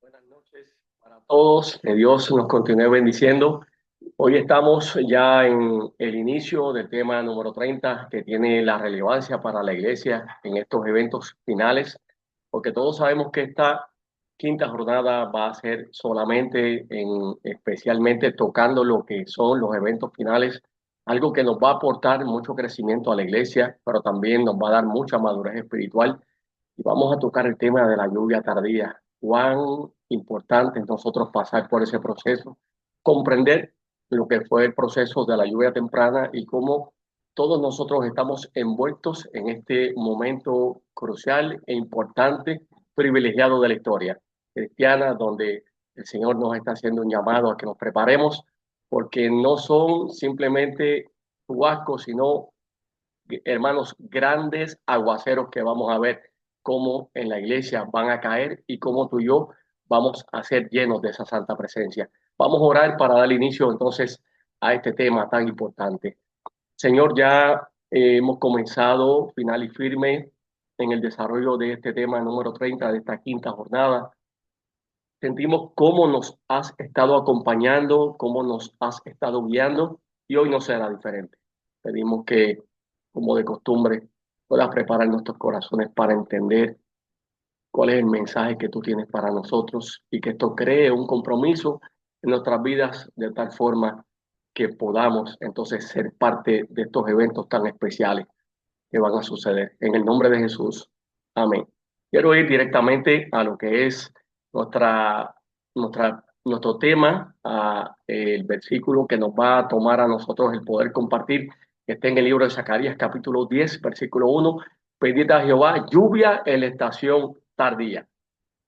Buenas noches para todos, que Dios nos continúe bendiciendo. Hoy estamos ya en el inicio del tema número 30, que tiene la relevancia para la iglesia en estos eventos finales, porque todos sabemos que esta quinta jornada va a ser solamente especialmente tocando lo que son los eventos finales, algo que nos va a aportar mucho crecimiento a la iglesia, pero también nos va a dar mucha madurez espiritual y vamos a tocar el tema de la lluvia tardía. Cuán importante es nosotros pasar por ese proceso, comprender lo que fue el proceso de la lluvia temprana y cómo todos nosotros estamos envueltos en este momento crucial e importante, privilegiado de la historia cristiana, donde el Señor nos está haciendo un llamado a que nos preparemos, porque no son simplemente chubascos, sino hermanos, grandes aguaceros que vamos a ver cómo en la iglesia van a caer y cómo tú y yo vamos a ser llenos de esa santa presencia. Vamos a orar para dar inicio entonces a este tema tan importante. Señor, ya hemos comenzado final y firme en el desarrollo de este tema número 30 de esta quinta jornada. Sentimos cómo nos has estado acompañando, cómo nos has estado guiando y hoy no será diferente. Pedimos que, como de costumbre, puedas preparar nuestros corazones para entender cuál es el mensaje que tú tienes para nosotros y que esto cree un compromiso en nuestras vidas de tal forma que podamos entonces ser parte de estos eventos tan especiales que van a suceder. En el nombre de Jesús. Amén. Quiero ir directamente a lo que es nuestro tema, el versículo que nos va a tomar a nosotros el poder compartir, que está en el libro de Zacarías, capítulo 10 versículo 1. Pedid a Jehová lluvia en la estación tardía.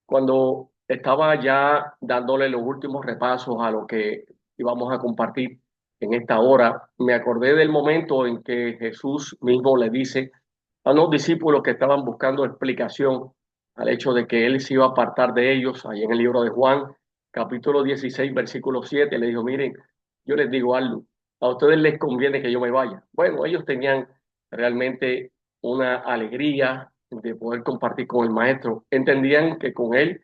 Cuando estaba ya dándole los últimos repasos a lo que íbamos a compartir en esta hora, me acordé del momento en que Jesús mismo le dice a unos discípulos que estaban buscando explicación al hecho de que él se iba a apartar de ellos, ahí en el libro de Juan, capítulo 16 versículo 7, le dijo, miren, yo les digo algo, a ustedes les conviene que yo me vaya. Bueno, ellos tenían realmente una alegría de poder compartir con el maestro. Entendían que con él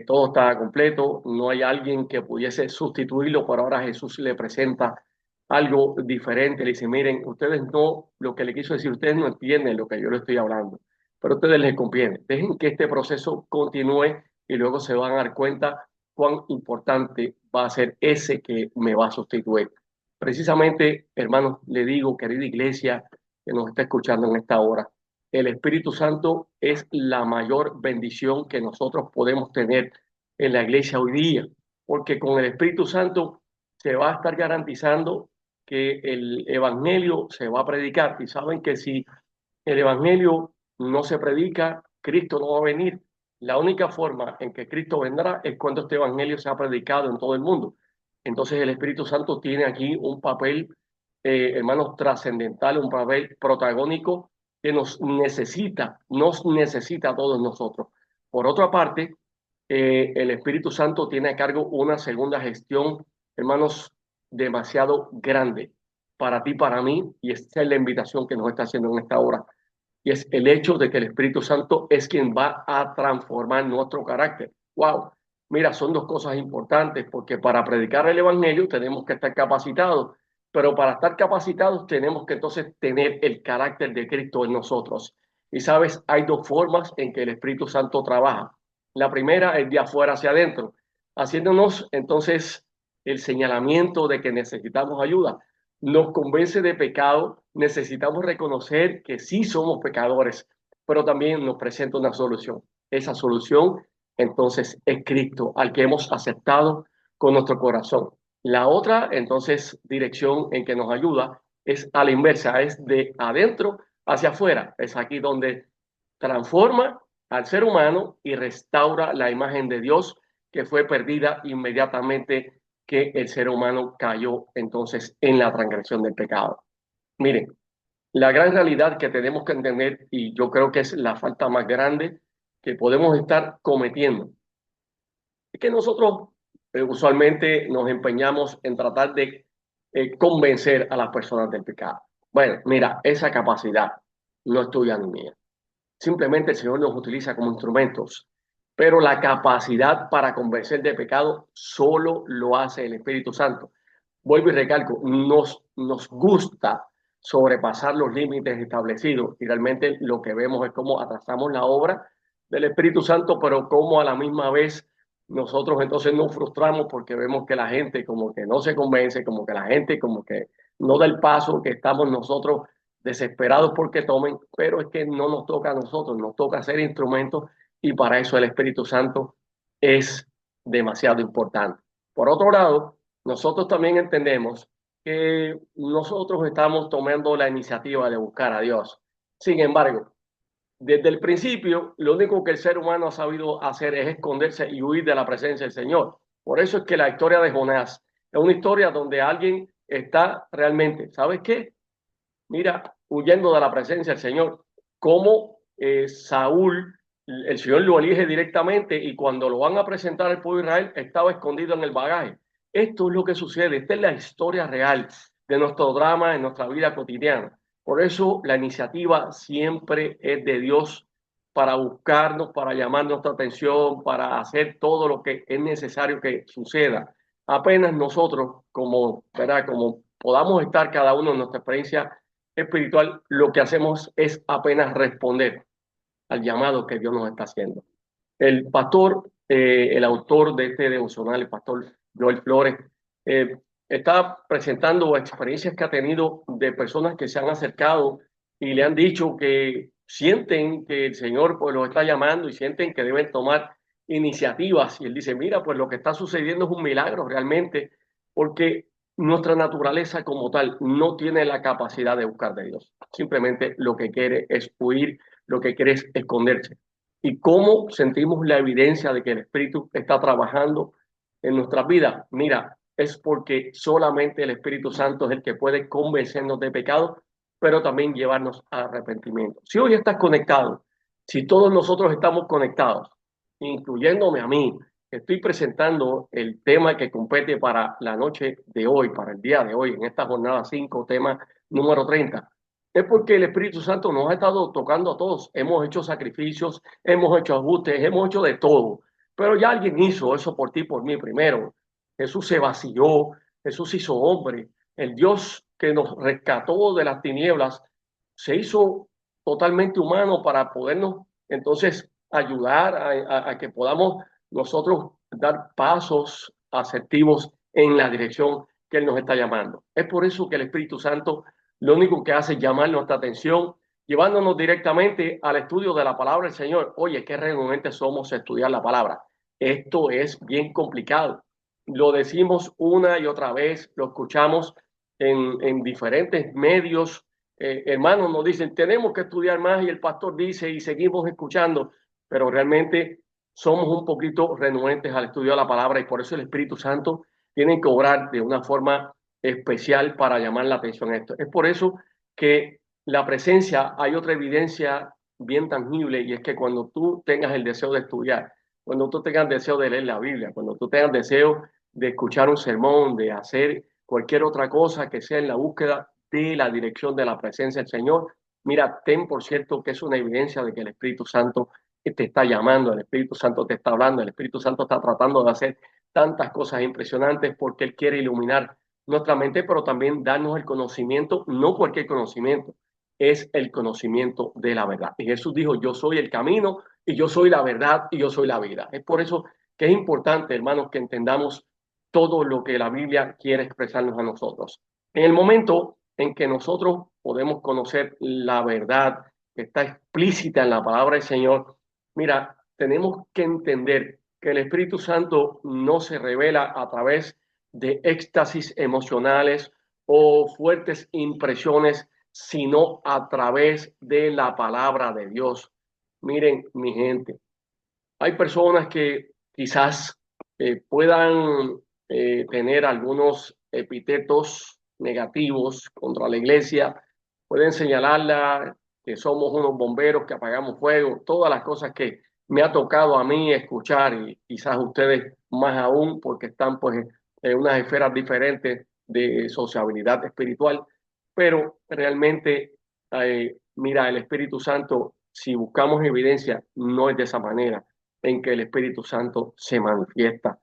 todo estaba completo, no hay alguien que pudiese sustituirlo, por ahora Jesús le presenta algo diferente, le dice, miren, ustedes no, lo que le quiso decir, ustedes no entienden lo que yo le estoy hablando, pero a ustedes les conviene, dejen que este proceso continúe y luego se van a dar cuenta cuán importante va a ser ese que me va a sustituir. Precisamente, hermanos, le digo, querida iglesia que nos está escuchando en esta hora, el Espíritu Santo es la mayor bendición que nosotros podemos tener en la iglesia hoy día, porque con el Espíritu Santo se va a estar garantizando que el Evangelio se va a predicar. Y saben que si el Evangelio no se predica, Cristo no va a venir. La única forma en que Cristo vendrá es cuando este Evangelio sea predicado en todo el mundo. Entonces el Espíritu Santo tiene aquí un papel, hermanos, trascendental, un papel protagónico que nos necesita a todos nosotros. Por otra parte, el Espíritu Santo tiene a cargo una segunda gestión, hermanos, demasiado grande para ti, para mí, y esta es la invitación que nos está haciendo en esta hora. Y es el hecho de que el Espíritu Santo es quien va a transformar nuestro carácter. Wow, mira, son dos cosas importantes, porque para predicar el Evangelio tenemos que estar capacitados, pero para estar capacitados tenemos que entonces tener el carácter de Cristo en nosotros. Y sabes, hay dos formas en que el Espíritu Santo trabaja. La primera es de afuera hacia adentro, haciéndonos entonces el señalamiento de que necesitamos ayuda. Nos convence de pecado, necesitamos reconocer que sí somos pecadores, pero también nos presenta una solución. Esa solución entonces es Cristo, al que hemos aceptado con nuestro corazón. La otra entonces dirección en que nos ayuda es a la inversa, es de adentro hacia afuera. Es aquí donde transforma al ser humano y restaura la imagen de Dios que fue perdida inmediatamente que el ser humano cayó entonces en la transgresión del pecado. Miren, la gran realidad que tenemos que entender, y yo creo que es la falta más grande que podemos estar cometiendo, es que nosotros usualmente nos empeñamos en tratar de convencer a las personas del pecado. Bueno, mira, esa capacidad no es tuya ni mía. Simplemente el Señor nos utiliza como instrumentos. pero la capacidad para convencer de pecado solo lo hace el Espíritu Santo. Vuelvo y recalco, nos gusta sobrepasar los límites establecidos y realmente lo que vemos es cómo atrasamos la obra del Espíritu Santo, pero cómo a la misma vez nosotros entonces nos frustramos porque vemos que la gente como que no se convence, como que la gente como que no da el paso, que estamos nosotros desesperados porque tomen, pero es que no nos toca a nosotros, nos toca ser instrumentos y para eso el Espíritu Santo es demasiado importante. Por otro lado, nosotros también entendemos que nosotros estamos tomando la iniciativa de buscar a Dios. Sin embargo, desde el principio, lo único que el ser humano ha sabido hacer es esconderse y huir de la presencia del Señor. Por eso es que la historia de Jonás es una historia donde alguien está realmente, ¿sabes qué? Mira, huyendo de la presencia del Señor, como Saúl, el Señor lo elige directamente y cuando lo van a presentar al pueblo de Israel, estaba escondido en el bagaje. Esto es lo que sucede, esta es la historia real de nuestro drama en nuestra vida cotidiana. Por eso la iniciativa siempre es de Dios para buscarnos, para llamar nuestra atención, para hacer todo lo que es necesario que suceda. Apenas nosotros, como, ¿verdad? Como podamos estar cada uno en nuestra experiencia espiritual, lo que hacemos es apenas responder al llamado que Dios nos está haciendo. El pastor, el autor de este devocional, el pastor Joel Flores, eh, está presentando experiencias que ha tenido de personas que se han acercado y le han dicho que sienten que el Señor pues los está llamando y sienten que deben tomar iniciativas. Y él dice, mira, pues lo que está sucediendo es un milagro realmente, porque nuestra naturaleza como tal no tiene la capacidad de buscar de Dios. Simplemente lo que quiere es huir, lo que quiere es esconderse. ¿Y cómo sentimos la evidencia de que el Espíritu está trabajando en nuestras vidas? Mira, es porque solamente el Espíritu Santo es el que puede convencernos de pecado, pero también llevarnos al arrepentimiento. Si hoy estás conectado, si todos nosotros estamos conectados, incluyéndome a mí, estoy presentando el tema que compete para la noche de hoy, para el día de hoy, en esta jornada 5, tema número 30, es porque el Espíritu Santo nos ha estado tocando a todos. Hemos hecho sacrificios, hemos hecho ajustes, hemos hecho de todo. Pero ya alguien hizo eso por ti, por mí primero. Jesús se vació, Jesús hizo hombre. El Dios que nos rescató de las tinieblas se hizo totalmente humano para podernos entonces ayudar a que podamos nosotros dar pasos asertivos en la dirección que Él nos está llamando. Es por eso que el Espíritu Santo lo único que hace es llamar nuestra atención, llevándonos directamente al estudio de la palabra del Señor. Oye, qué renuentes somos a estudiar la palabra. Esto es bien complicado. Lo decimos una y otra vez, lo escuchamos en diferentes medios. Hermanos nos dicen, tenemos que estudiar más y el pastor dice y seguimos escuchando, pero realmente somos un poquito renuentes al estudio de la palabra y por eso el Espíritu Santo tiene que obrar de una forma especial para llamar la atención a esto. Es por eso que la presencia, hay otra evidencia bien tangible y es que cuando tú tengas el deseo de estudiar, cuando tú tengas deseo de leer la Biblia, cuando tú tengas deseo de escuchar un sermón, de hacer cualquier otra cosa que sea en la búsqueda de la dirección de la presencia del Señor, mira, ten por cierto que es una evidencia de que el Espíritu Santo te está llamando, el Espíritu Santo te está hablando, el Espíritu Santo está tratando de hacer tantas cosas impresionantes porque Él quiere iluminar nuestra mente, pero también darnos el conocimiento, no cualquier conocimiento, es el conocimiento de la verdad. Y Jesús dijo, yo soy el camino y yo soy la verdad y yo soy la vida. Es por eso que es importante, hermanos, que entendamos todo lo que la Biblia quiere expresarnos a nosotros. En el momento en que nosotros podemos conocer la verdad que está explícita en la palabra del Señor, mira, tenemos que entender que el Espíritu Santo no se revela a través de éxtasis emocionales o fuertes impresiones, sino a través de la palabra de Dios. Miren, mi gente, hay personas que quizás puedan tener algunos epítetos negativos contra la iglesia, pueden señalarla que somos unos bomberos que apagamos fuego, todas las cosas que me ha tocado a mí escuchar y quizás ustedes más aún porque están pues en unas esferas diferentes de sociabilidad espiritual, pero realmente, mira, el Espíritu Santo, si buscamos evidencia, no es de esa manera. en que el Espíritu Santo se manifiesta.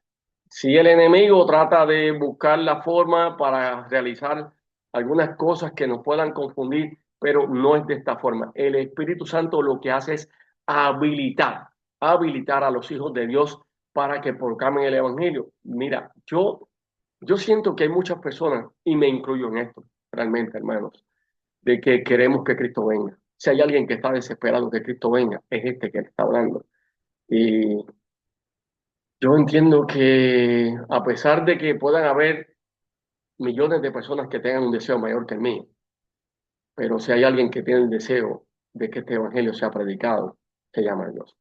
Si el enemigo trata de buscar la forma para realizar algunas cosas que nos puedan confundir, pero no es de esta forma. El Espíritu Santo lo que hace es habilitar, habilitar a los hijos de Dios para que proclamen el Evangelio. Mira, yo siento que hay muchas personas, y me incluyo en esto, realmente, hermanos, de que queremos que Cristo venga. Si hay alguien que está desesperado que Cristo venga, es este que está hablando. Y yo entiendo que a pesar de que puedan haber millones de personas que tengan un deseo mayor que el mío, pero si hay alguien que tiene el deseo de que este evangelio sea predicado, se llama Dios.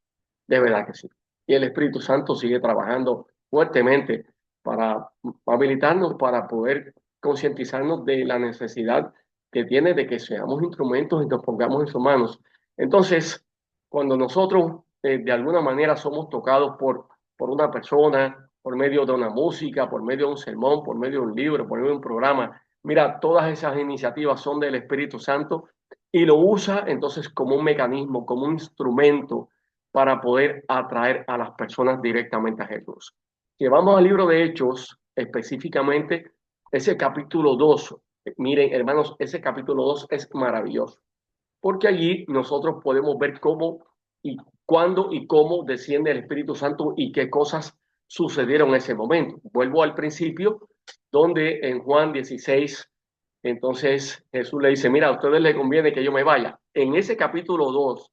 De verdad que sí. Y el Espíritu Santo sigue trabajando fuertemente para habilitarnos, para poder concientizarnos de la necesidad que tiene de que seamos instrumentos y nos pongamos en sus manos. Entonces, cuando nosotros de alguna manera somos tocados por una persona, por medio de una música, por medio de un sermón, por medio de un libro, por medio de un programa, mira, todas esas iniciativas son del Espíritu Santo y lo usa entonces como un mecanismo, como un instrumento para poder atraer a las personas directamente a Jesús. Si vamos al libro de Hechos, específicamente ese capítulo 2, miren hermanos, ese capítulo 2 es maravilloso, porque allí nosotros podemos ver cómo y cuándo y cómo desciende el Espíritu Santo y qué cosas sucedieron en ese momento. Vuelvo al principio, donde en Juan 16, entonces Jesús le dice, mira, a ustedes les conviene que yo me vaya. En ese capítulo 2,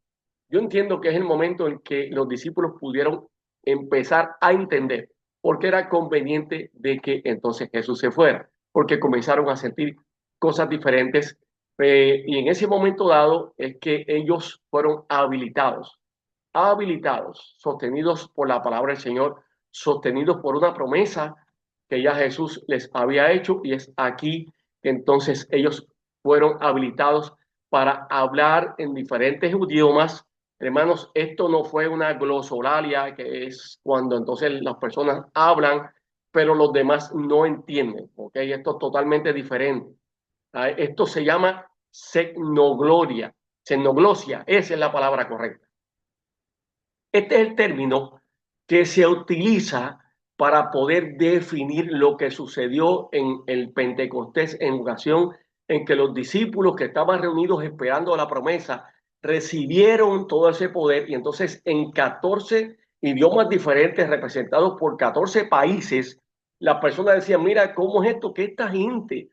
yo entiendo que es el momento en que los discípulos pudieron empezar a entender por qué era conveniente de que entonces Jesús se fuera, porque comenzaron a sentir cosas diferentes y en ese momento dado es que ellos fueron habilitados, sostenidos por la palabra del Señor, sostenidos por una promesa que ya Jesús les había hecho y es aquí que entonces ellos fueron habilitados para hablar en diferentes idiomas. Hermanos, esto no fue una glosolalia, que es cuando entonces las personas hablan, pero los demás no entienden, ¿ok? Esto es totalmente diferente. Esto se llama xenogloria, xenoglosia, esa es la palabra correcta. Este es el término que se utiliza para poder definir lo que sucedió en el Pentecostés en ocasión en que los discípulos que estaban reunidos esperando la promesa recibieron todo ese poder y entonces en 14 idiomas diferentes representados por 14 países, las personas decían, mira, ¿cómo es esto? Que esta gente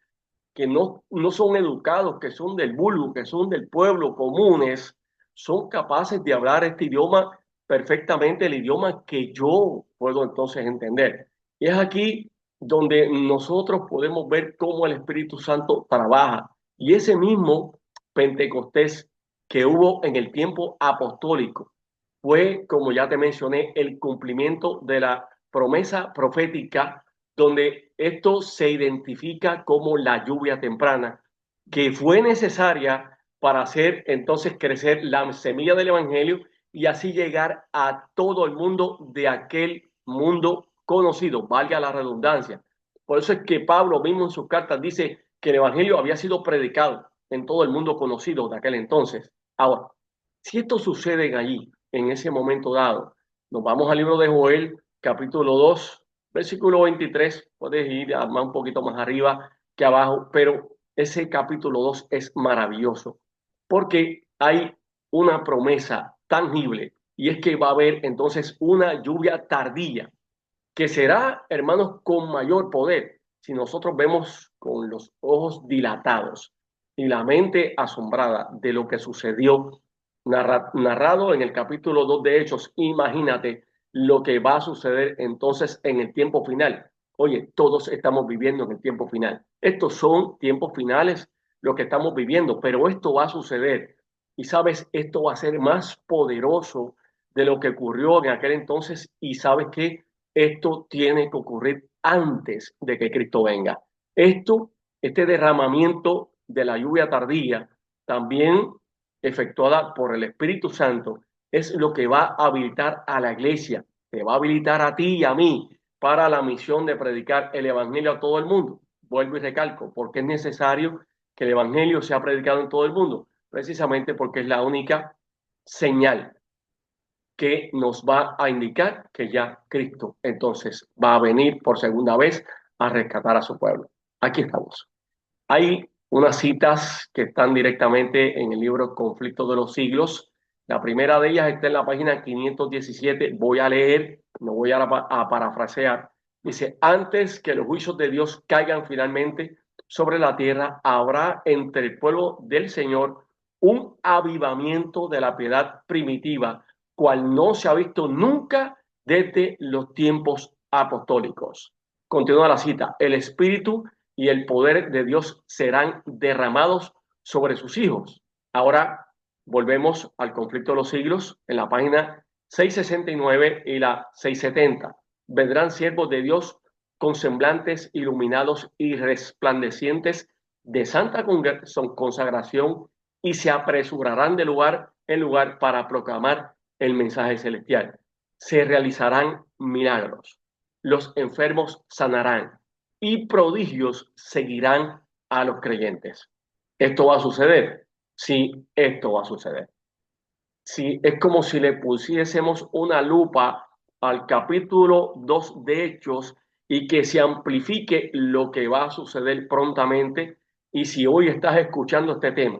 que no son educados, que son del vulgo, que son del pueblo comunes, son capaces de hablar este idioma perfectamente, el idioma que yo puedo entonces entender. Y es aquí donde nosotros podemos ver cómo el Espíritu Santo trabaja. Y ese mismo Pentecostés que hubo en el tiempo apostólico fue, como ya te mencioné, el cumplimiento de la promesa profética donde esto se identifica como la lluvia temprana, que fue necesaria para hacer entonces crecer la semilla del Evangelio y así llegar a todo el mundo de aquel mundo conocido, valga la redundancia. Por eso es que Pablo mismo en sus cartas dice que el Evangelio había sido predicado en todo el mundo conocido de aquel entonces. Ahora, si esto sucede allí, en ese momento dado, nos vamos al libro de Joel, capítulo 2, versículo 23, puedes ir un poquito más arriba que abajo, pero ese capítulo 2 es maravilloso porque hay una promesa tangible y es que va a haber entonces una lluvia tardía que será, hermanos, con mayor poder si nosotros vemos con los ojos dilatados y la mente asombrada de lo que sucedió narrado en el capítulo 2 de Hechos. Imagínate lo que va a suceder entonces en el tiempo final. Oye, todos estamos viviendo en el tiempo final. Estos son tiempos finales lo que estamos viviendo, pero esto va a suceder. Y sabes, esto va a ser más poderoso de lo que ocurrió en aquel entonces. Y sabes que esto tiene que ocurrir antes de que Cristo venga. Este derramamiento de la lluvia tardía, también efectuada por el Espíritu Santo, es lo que va a habilitar a la iglesia, te va a habilitar a ti y a mí para la misión de predicar el Evangelio a todo el mundo. Vuelvo y recalco, porque es necesario que el Evangelio sea predicado en todo el mundo, precisamente porque es la única señal que nos va a indicar que ya Cristo entonces va a venir por segunda vez a rescatar a su pueblo. Aquí estamos. Hay unas citas que están directamente en el libro Conflicto de los Siglos. La primera de ellas está en la página 517. Voy a leer, no voy a parafrasear. Dice, antes que los juicios de Dios caigan finalmente sobre la tierra, habrá entre el pueblo del Señor un avivamiento de la piedad primitiva, cual no se ha visto nunca desde los tiempos apostólicos. Continúa la cita. El Espíritu y el poder de Dios serán derramados sobre sus hijos. Ahora volvemos al conflicto de los siglos en la página 669 y la 670. Vendrán siervos de Dios con semblantes iluminados y resplandecientes de santa consagración y se apresurarán de lugar en lugar para proclamar el mensaje celestial. Se realizarán milagros. Los enfermos sanarán y prodigios seguirán a los creyentes. ¿Esto va a suceder? Sí, esto va a suceder. Sí, es como si le pusiésemos una lupa al capítulo 2 de Hechos y que se amplifique lo que va a suceder prontamente. Y si hoy estás escuchando este tema,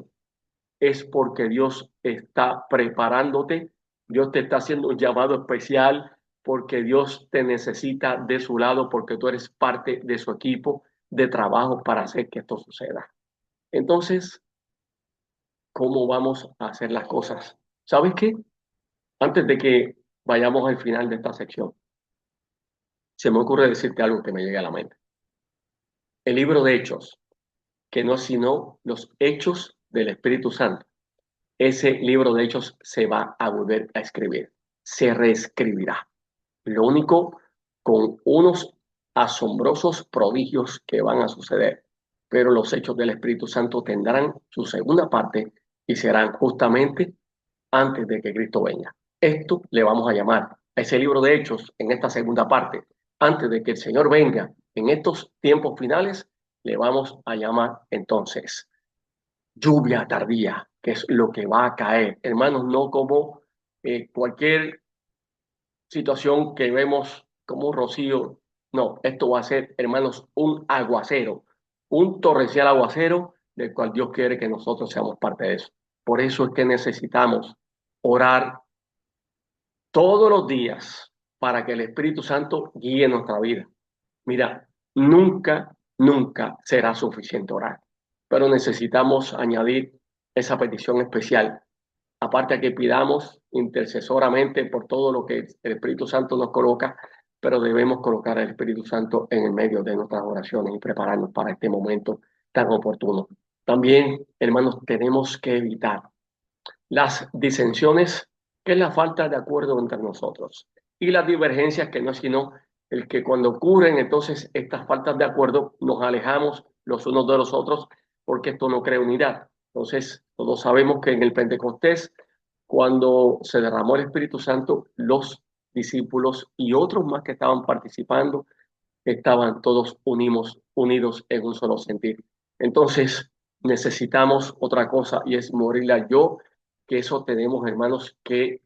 es porque Dios está preparándote, Dios te está haciendo un llamado especial, porque Dios te necesita de su lado, porque tú eres parte de su equipo de trabajo para hacer que esto suceda. Entonces, ¿cómo vamos a hacer las cosas? ¿Sabes qué? Antes de que vayamos al final de esta sección, se me ocurre decirte algo que me llegue a la mente. El libro de Hechos, que no es sino los hechos del Espíritu Santo, ese libro de Hechos se va a volver a escribir, se reescribirá. Lo único con unos asombrosos prodigios que van a suceder, pero los hechos del Espíritu Santo tendrán su segunda parte y serán justamente antes de que Cristo venga. Esto le vamos a llamar a ese libro de Hechos en esta segunda parte, antes de que el Señor venga en estos tiempos finales, le vamos a llamar entonces lluvia tardía, que es lo que va a caer. Hermanos, no como cualquier situación que vemos como un rocío. No, esto va a ser, hermanos, un aguacero, un torrencial aguacero del cual Dios quiere que nosotros seamos parte de eso. Por eso es que necesitamos orar todos los días para que el Espíritu Santo guíe nuestra vida. Mira, nunca será suficiente orar, pero necesitamos añadir esa petición especial. Aparte de que pidamos intercesoramente por todo lo que el Espíritu Santo nos coloca, pero debemos colocar al Espíritu Santo en el medio de nuestras oraciones y prepararnos para este momento tan oportuno. También, hermanos, tenemos que evitar las disensiones, que es la falta de acuerdo entre nosotros, y las divergencias, que no es sino el que cuando ocurren entonces estas faltas de acuerdo, nos alejamos los unos de los otros, porque esto no crea unidad. Entonces, todos sabemos que en el Pentecostés, cuando se derramó el Espíritu Santo, los discípulos y otros más que estaban participando, estaban todos unidos en un solo sentir. Entonces, necesitamos otra cosa y es morir al yo, que eso tenemos, hermanos, que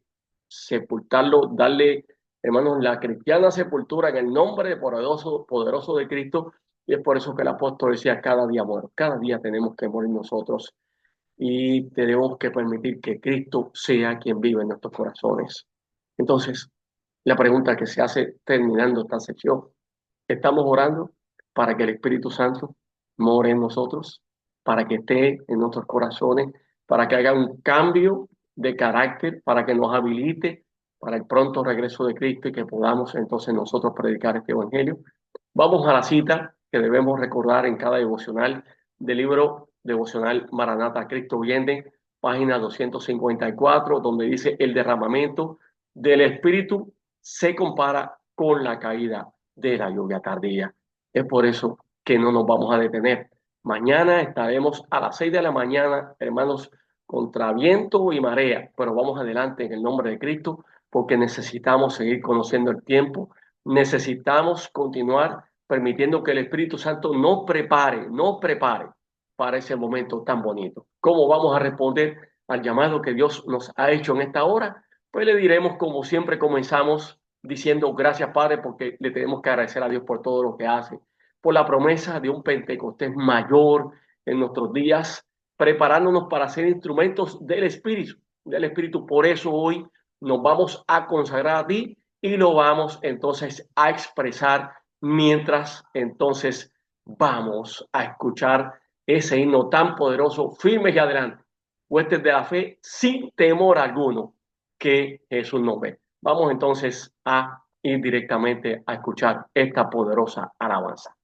sepultarlo, darle, hermanos, la cristiana sepultura en el nombre poderoso de Cristo. Y es por eso que el apóstol decía, cada día muero, cada día tenemos que morir nosotros y tenemos que permitir que Cristo sea quien vive en nuestros corazones. Entonces, la pregunta que se hace terminando esta sección: estamos orando para que el Espíritu Santo more en nosotros, para que esté en nuestros corazones, para que haga un cambio de carácter, para que nos habilite para el pronto regreso de Cristo y que podamos entonces nosotros predicar este evangelio. Vamos a la cita que debemos recordar en cada devocional del libro devocional Maranata, Cristo viene, página 254, donde dice: el derramamiento del Espíritu se compara con la caída de la lluvia tardía. Es por eso que no nos vamos a detener. Mañana estaremos a las 6 de la mañana, hermanos, contra viento y marea, pero vamos adelante en el nombre de Cristo, porque necesitamos seguir conociendo el tiempo, necesitamos continuar permitiendo que el Espíritu Santo nos prepare para ese momento tan bonito. ¿Cómo vamos a responder al llamado que Dios nos ha hecho en esta hora? Pues le diremos, como siempre comenzamos, diciendo gracias, Padre, porque le tenemos que agradecer a Dios por todo lo que hace, por la promesa de un Pentecostés mayor en nuestros días, preparándonos para ser instrumentos del Espíritu, del Espíritu. Por eso hoy nos vamos a consagrar a ti y lo vamos entonces a expresar mientras entonces vamos a escuchar ese himno tan poderoso, firmes y adelante, huestes de la fe, sin temor alguno, que Jesús nos ve. Vamos entonces a ir directamente a escuchar esta poderosa alabanza.